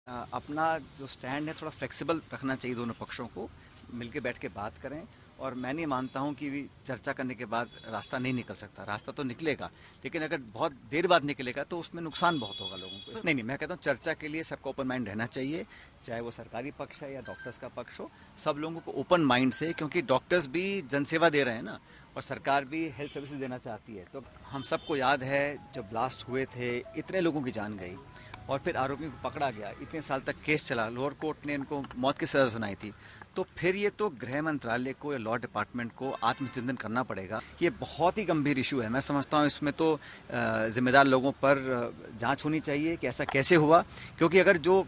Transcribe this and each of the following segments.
अपना जो स्टैंड है थोड़ा फ्लेक्सिबल रखना चाहिए, दोनों पक्षों को मिलके बैठ के बात करें। और मैं नहीं मानता हूं कि चर्चा करने के बाद रास्ता नहीं निकल सकता, रास्ता तो निकलेगा, लेकिन अगर बहुत देर बाद निकलेगा तो उसमें नुकसान बहुत होगा लोगों को। नहीं, मैं कहता हूं चर्चा के लिए सबको ओपन माइंड रहना चाहिए, चाहे वो सरकारी पक्ष है या डॉक्टर्स का पक्ष हो, सब लोगों को ओपन माइंड से, क्योंकि डॉक्टर्स भी जनसेवा दे रहे हैं ना, और सरकार भी हेल्थ सर्विसेज देना चाहती है। तो हम सबको याद है जब ब्लास्ट हुए थे, इतने लोगों की जान गई और फिर आरोपियों को पकड़ा गया, इतने साल तक केस चला, लोअर कोर्ट ने इनको मौत की सजा सुनाई थी। तो फिर ये तो गृह मंत्रालय को या लॉ डिपार्टमेंट को आत्मचिंतन करना पड़ेगा। ये बहुत ही गंभीर इशू है। मैं समझता हूँ इसमें तो जिम्मेदार लोगों पर जांच होनी चाहिए कि ऐसा कैसे हुआ, क्योंकि अगर जो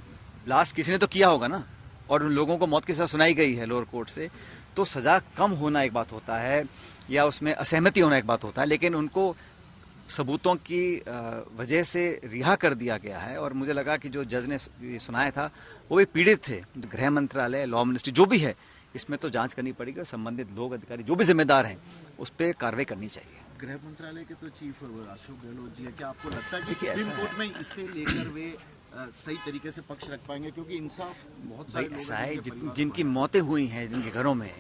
ब्लास्ट किसी ने तो किया होगा ना, और उन लोगों को मौत की सजा सुनाई गई है लोअर कोर्ट से, तो सजा कम होना एक बात होता है या उसमें असहमति होना एक बात होता है, लेकिन उनको सबूतों की वजह से रिहा कर दिया गया है। और मुझे लगा कि जो जज ने सुनाया था वो भी पीड़ित थे। गृह मंत्रालय, लॉ मिनिस्ट्री जो भी है, इसमें तो जांच करनी पड़ेगी और संबंधित लोग, अधिकारी जो भी जिम्मेदार हैं उस पर कार्रवाई करनी चाहिए। गृह मंत्रालय के तो चीफ अशोक गहलोत जी है, क्या आपको लगता है कि सुप्रीम कोर्ट में इससे लेकर वे सही तरीके से पक्ष रख पाएंगे? क्योंकि इंसाफ बहुत सारे ऐसा है, जिनकी मौतें हुई हैं जिनके घरों में,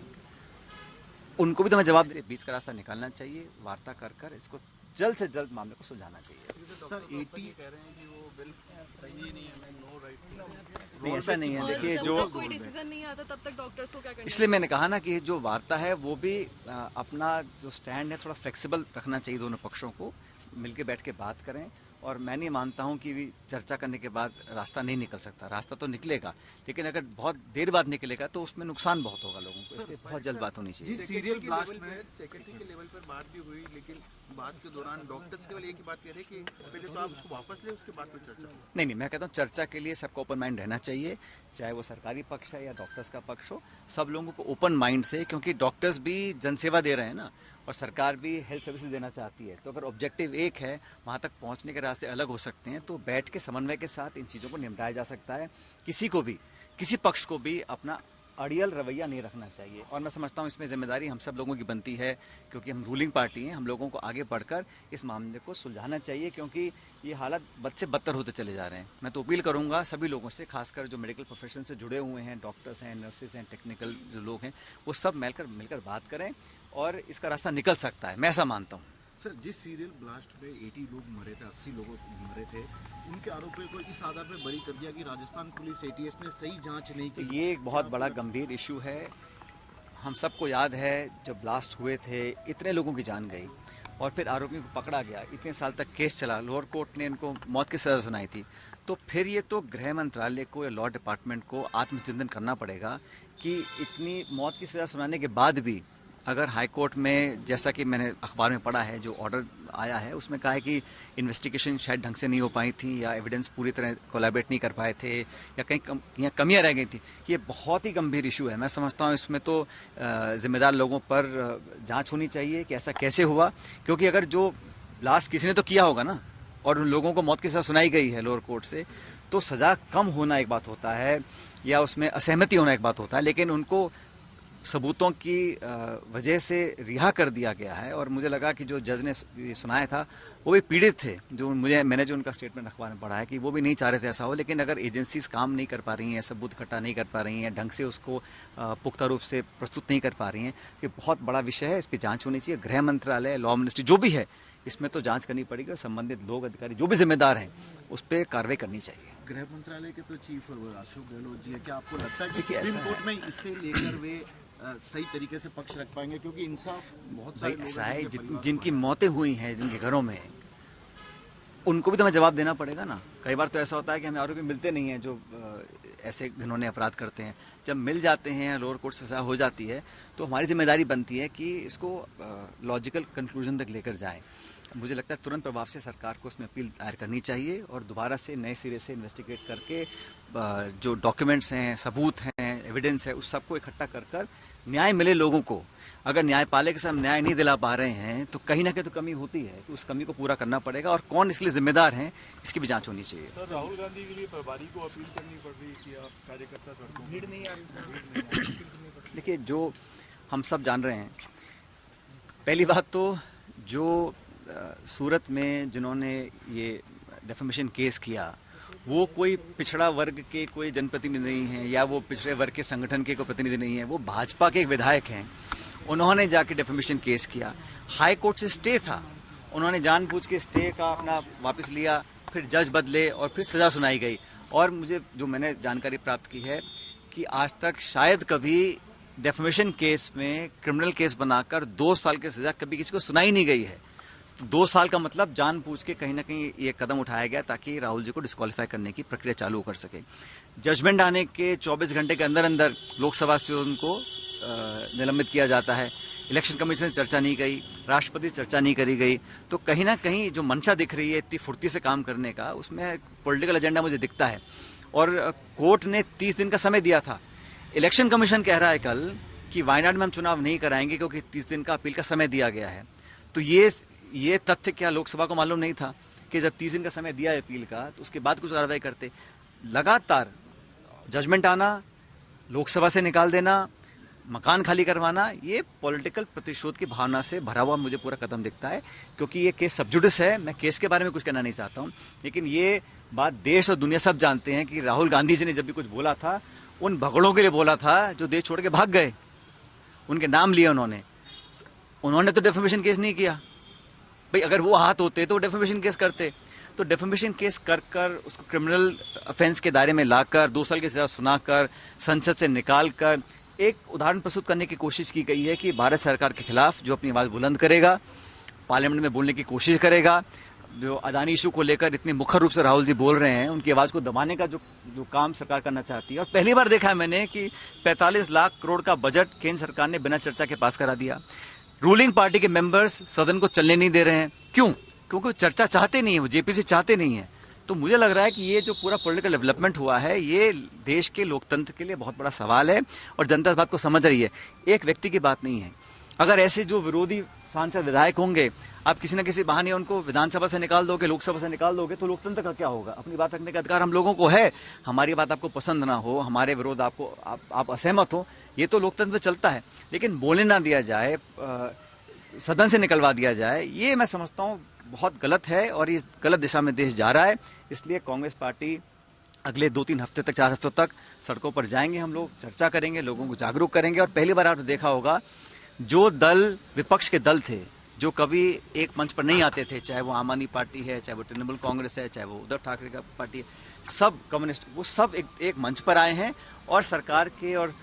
उनको भी तो मैं जवाब दे, बीच का रास्ता निकालना चाहिए, वार्ता कर कर इसको जल्द से जल्द मामले को सुलझाना चाहिए। सर, 80 कह रहे हैं कि वो बिल सही नहीं है, नो राइट। नहीं, ऐसा नहीं है। देखिए, जो कोई डिसीजन नहीं आता तब तक डॉक्टर्स को क्या करना, इसलिए मैंने कहा ना कि जो वार्ता है वो भी अपना जो स्टैंड है थोड़ा फ्लेक्सिबल रखना चाहिए, दोनों पक्षों को मिलके बैठ के बात करें। और मैं नहीं मानता हूं कि चर्चा करने के बाद रास्ता नहीं निकल सकता, रास्ता तो निकलेगा, लेकिन अगर बहुत देर बाद निकलेगा तो उसमें नुकसान बहुत होगा लोगों को। इसलिए बहुत जल्द बात होनी चाहिए। सीरियल ब्लास्ट में सेक्रेटरी के लेवल पर बात भी हुई, लेकिन बात के दौरान डॉक्टर्स केवल एक ही बात कह रहे कि पहले तो आप उसको वापस ले, उसके बाद तो चर्चा। नहीं, मैं कहता हूँ चर्चा के लिए सबको ओपन माइंड रहना चाहिए, चाहे वो सरकारी पक्ष है या डॉक्टर्स का पक्ष हो, सब लोगों को ओपन माइंड से, क्योंकि डॉक्टर्स भी जनसेवा दे रहे हैं ना, और सरकार भी हेल्थ सर्विसेज देना चाहती है। तो अगर ऑब्जेक्टिव एक है, वहाँ तक पहुँचने के रास्ते अलग हो सकते हैं, तो बैठ के समन्वय के साथ इन चीज़ों को निपटाया जा सकता है। किसी को भी, किसी पक्ष को भी अपना अड़ियल रवैया नहीं रखना चाहिए। और मैं समझता हूँ इसमें जिम्मेदारी हम सब लोगों की बनती है, क्योंकि हम रूलिंग पार्टी हैं। हम लोगों को आगे बढ़कर इस मामले को सुलझाना चाहिए, क्योंकि ये हालात बद से बदतर होते चले जा रहे हैं। मैं तो अपील करूंगा सभी लोगों से, खासकर जो मेडिकल प्रोफेशन से जुड़े हुए हैं, डॉक्टर्स हैं, नर्सेज हैं, टेक्निकल जो लोग हैं, वो सब मिलकर बात करें और इसका रास्ता निकल सकता है, मैं ऐसा मानता हूँ। सर, जिस सीरियल ब्लास्ट में 80 लोग मरे थे, 80 लोग मरे थे, उनके आरोपियों को इस आधार पर बरी कर दिया कि राजस्थान पुलिस एटीएस ने सही जांच नहीं की। ये एक बहुत बड़ा गंभीर इशू है। हम सबको याद है जब ब्लास्ट हुए थे, इतने लोगों की जान गई और फिर आरोपियों को पकड़ा गया, इतने साल तक केस चला, लोअर कोर्ट ने इनको मौत की सजा सुनाई थी। तो फिर ये तो गृह मंत्रालय को या लॉ डिपार्टमेंट को आत्मचिंतन करना पड़ेगा कि इतनी मौत की सजा सुनाने के बाद भी अगर हाई कोर्ट में, जैसा कि मैंने अखबार में पढ़ा है, जो ऑर्डर आया है उसमें कहा है कि इन्वेस्टिगेशन शायद ढंग से नहीं हो पाई थी, या एविडेंस पूरी तरह कोलैबोरेट नहीं कर पाए थे, या कहीं कमियां रह गई थी। ये बहुत ही गंभीर इशू है। मैं समझता हूँ इसमें तो जिम्मेदार लोगों पर जांच होनी चाहिए कि ऐसा कैसे हुआ, क्योंकि अगर जो ब्लास्ट किसी ने तो किया होगा ना, और उन लोगों को मौत की सजा सुनाई गई है लोअर कोर्ट से, तो सजा कम होना एक बात होता है या उसमें असहमति होना एक बात होता है, लेकिन उनको सबूतों की वजह से रिहा कर दिया गया है। और मुझे लगा कि जो जज ने सुनाया था वो भी पीड़ित थे। मैंने जो उनका स्टेटमेंट अखबार में पढ़ा है कि वो भी नहीं चाह रहे थे ऐसा हो, लेकिन अगर एजेंसीज काम नहीं कर पा रही हैं, सबूत इकट्ठा नहीं कर पा रही हैं, ढंग से उसको पुख्ता रूप से प्रस्तुत नहीं कर पा रही हैं, ये बहुत बड़ा विषय है, इस पर जांच होनी चाहिए। गृह मंत्रालय, लॉ मिनिस्ट्री जो भी है, इसमें तो जांच करनी पड़ेगी और संबंधित लोग, अधिकारी जो भी जिम्मेदार हैं उस पर कार्रवाई करनी चाहिए। गृह मंत्रालय के तो चीफ अशोक गहलोत जी है, क्या आपको लगता है कि सुप्रीम कोर्ट में इससे लेकर वे सही तरीके से पक्ष रख पाएंगे? क्योंकि इंसाफ बहुत सारे लोग ऐसा है, जिनकी मौतें हुई हैं जिनके घरों में, उनको भी तो मैं जवाब देना पड़ेगा ना। कई बार तो ऐसा होता है कि हमें आरोपी मिलते नहीं हैं जो ऐसे घिनौने अपराध करते हैं। जब मिल जाते हैं, लोअर कोर्ट से सजा हो जाती है, तो हमारी जिम्मेदारी बनती है कि इसको लॉजिकल कंक्लूजन तक लेकर जाएं। मुझे लगता है तुरंत प्रभाव से सरकार को उसमें अपील दायर करनी चाहिए और दोबारा से नए सिरे से इन्वेस्टिगेट करके जो डॉक्यूमेंट्स हैं, सबूत हैं, एविडेंस है, उस सबको इकट्ठा कर न्याय मिले लोगों को। अगर न्यायपालिका से हम न्याय नहीं दिला पा रहे हैं तो कहीं ना कहीं तो कमी होती है, तो उस कमी को पूरा करना पड़ेगा और कौन इसके लिए जिम्मेदार हैं इसकी भी जांच होनी चाहिए। सर, राहुल गांधी के लिए प्रभारी को अपील करनी पड़ रही है कि आप कार्यकर्ता सड़कों भीड़ नहीं आ रही। देखिए, जो हम सब जान रहे हैं, पहली बात तो जो सूरत में जिन्होंने ये डेफेमेशन केस किया वो कोई पिछड़ा वर्ग के कोई जनप्रतिनिधि नहीं है या वो पिछड़े वर्ग के संगठन के कोई प्रतिनिधि नहीं है, वो भाजपा के एक विधायक हैं। उन्होंने जाके डिफेमेशन केस किया, हाई कोर्ट से स्टे था, उन्होंने जानबूझ के स्टे का अपना वापस लिया, फिर जज बदले और फिर सजा सुनाई गई। और मुझे जो मैंने जानकारी प्राप्त की है कि आज तक शायद कभी डेफमेशन केस में क्रिमिनल केस बनाकर 2 साल की सजा कभी किसी को सुनाई नहीं गई है। तो 2 साल का मतलब जानबूझ के कहीं ना कहीं ये कदम उठाया गया ताकि राहुल जी को डिस्क्वालीफाई करने की प्रक्रिया चालू कर सके। जजमेंट आने के 24 घंटे के अंदर अंदर लोकसभा से उनको निलंबित किया जाता है। इलेक्शन कमीशन से चर्चा नहीं गई, राष्ट्रपति से चर्चा नहीं करी गई। तो कहीं ना कहीं जो मंशा दिख रही है इतनी फुर्ती से काम करने का, उसमें पॉलिटिकल एजेंडा मुझे दिखता है। और कोर्ट ने 30 दिन का समय दिया था। इलेक्शन कमीशन कह रहा है कल कि वायनाड में हम चुनाव नहीं कराएंगे क्योंकि 30 दिन का अपील का समय दिया गया है। तो ये तथ्य क्या लोकसभा को मालूम नहीं था कि जब 30 दिन का समय दिया है अपील का तो उसके बाद कुछ कार्रवाई करते? लगातार जजमेंट आना, लोकसभा से निकाल देना, मकान खाली करवाना, ये पॉलिटिकल प्रतिशोध की भावना से भरा हुआ मुझे पूरा कदम दिखता है। क्योंकि ये केस सब जुडिस है, मैं केस के बारे में कुछ कहना नहीं चाहता हूँ, लेकिन ये बात देश और दुनिया सब जानते हैं कि राहुल गांधी जी ने जब भी कुछ बोला था उन भगड़ों के लिए बोला था जो देश छोड़ के भाग गए, उनके नाम लिए उन्होंने तो डेफेमेशन केस नहीं किया। भाई अगर वो हाथ होते तो डेफेमेशन केस करते। तो डेफेमेशन केस कर उसको क्रिमिनल ऑफेंस के दायरे में लाकर 2 साल की सजा सुनाकर संसद से निकालकर एक उदाहरण प्रस्तुत करने की कोशिश की गई है कि भारत सरकार के खिलाफ जो अपनी आवाज बुलंद करेगा, पार्लियामेंट में बोलने की कोशिश करेगा, जो अदानी इशू को लेकर इतने मुखर रूप से राहुल जी बोल रहे हैं, उनकी आवाज को दबाने का जो काम सरकार करना चाहती है। और पहली बार देखा है मैंने कि 45 लाख करोड़ का बजट केंद्र सरकार ने बिना चर्चा के पास करा दिया। रूलिंग पार्टी के मेंबर्स सदन को चलने नहीं दे रहे हैं। क्यों? क्योंकि वो चर्चा चाहते नहीं है, वो जेपीसी चाहते नहीं है। तो मुझे लग रहा है कि ये जो पूरा पॉलिटिकल डेवलपमेंट हुआ है ये देश के लोकतंत्र के लिए बहुत बड़ा सवाल है और जनता इस बात को समझ रही है। एक व्यक्ति की बात नहीं है। अगर ऐसे जो विरोधी सांसद विधायक होंगे, आप किसी न किसी बहाने उनको विधानसभा से निकाल दोगे, लोकसभा से निकाल दोगे, तो लोकतंत्र का क्या होगा? अपनी बात रखने का अधिकार हम लोगों को है। हमारी बात आपको पसंद ना हो, हमारे विरोध आप असहमत हो, ये तो लोकतंत्र में चलता है। लेकिन बोलने ना दिया जाए, सदन से निकलवा दिया जाए, ये मैं समझता हूँ बहुत गलत है और ये गलत दिशा में देश जा रहा है। इसलिए कांग्रेस पार्टी अगले 2-3 हफ्ते तक, 4 हफ्तों तक सड़कों पर जाएंगे, हम लोग चर्चा करेंगे, लोगों को जागरूक करेंगे। और पहली बार आपने देखा होगा जो दल विपक्ष के दल थे, जो कभी एक मंच पर नहीं आते थे, चाहे वो आम आदमी पार्टी है, चाहे वो तृणमूल कांग्रेस है, चाहे वो उद्धव ठाकरे का पार्टी है, सब कम्युनिस्ट, वो सब एक मंच पर आए हैं और सरकार के और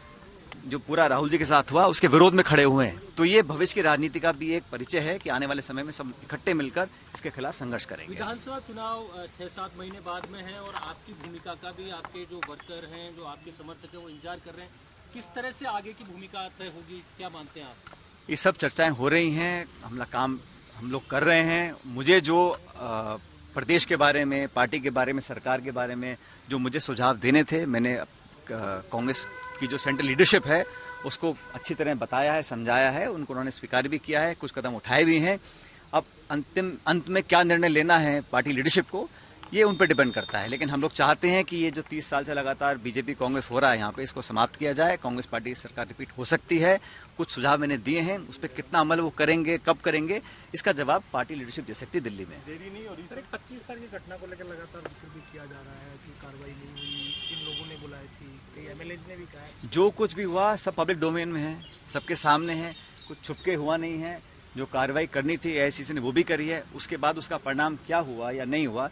जो पूरा राहुल जी के साथ हुआ उसके विरोध में खड़े हुए हैं। तो ये भविष्य की राजनीति का भी एक परिचय है कि आने वाले समय में सब इकट्ठे मिलकर इसके खिलाफ संघर्ष करेंगे। विधानसभा चुनाव 6-7 महीने बाद में है और आपकी भूमिका का भी आपके जो वर्कर हैं, जो आपके समर्थक हैं, वो इंतजार कर रहे हैं। किस तरह से आगे की भूमिका तय होगी, क्या मानते हैं आप? ये सब चर्चाएं हो रही हैं, काम हम लोग कर रहे हैं। मुझे जो प्रदेश के बारे में, पार्टी के बारे में, सरकार के बारे में जो मुझे सुझाव देने थे, मैंने कांग्रेस की जो सेंट्रल लीडरशिप है उसको अच्छी तरह बताया है, समझाया है, उनको उन्होंने स्वीकार भी किया है, कुछ कदम उठाए भी हैं। अब अंत में क्या निर्णय लेना है पार्टी लीडरशिप को, ये उन पर डिपेंड करता है। लेकिन हम लोग चाहते हैं कि ये जो 30 साल से लगातार बीजेपी कांग्रेस हो रहा है यहाँ पे, इसको समाप्त किया जाए। कांग्रेस पार्टी सरकार रिपीट हो सकती है। कुछ सुझाव मैंने दिए हैं, उस पर कितना अमल वो करेंगे, कब करेंगे, इसका जवाब पार्टी लीडरशिप दे सकती है दिल्ली में। देरी नहीं हो रही सर। 25 तारीख की घटना को लेकर लगातार जिक्र भी किया जा रहा है कि कार्रवाई नहीं हुई, किन लोगों ने बुलाई थी, कई एमएलए ने भी कहा है। जो कुछ भी हुआ सब पब्लिक डोमेन में है, सबके सामने है, कुछ छुपके हुआ नहीं है। जो कार्रवाई करनी थी एआईसीसी ने वो भी करी है। उसके बाद उसका परिणाम क्या हुआ या नहीं हुआ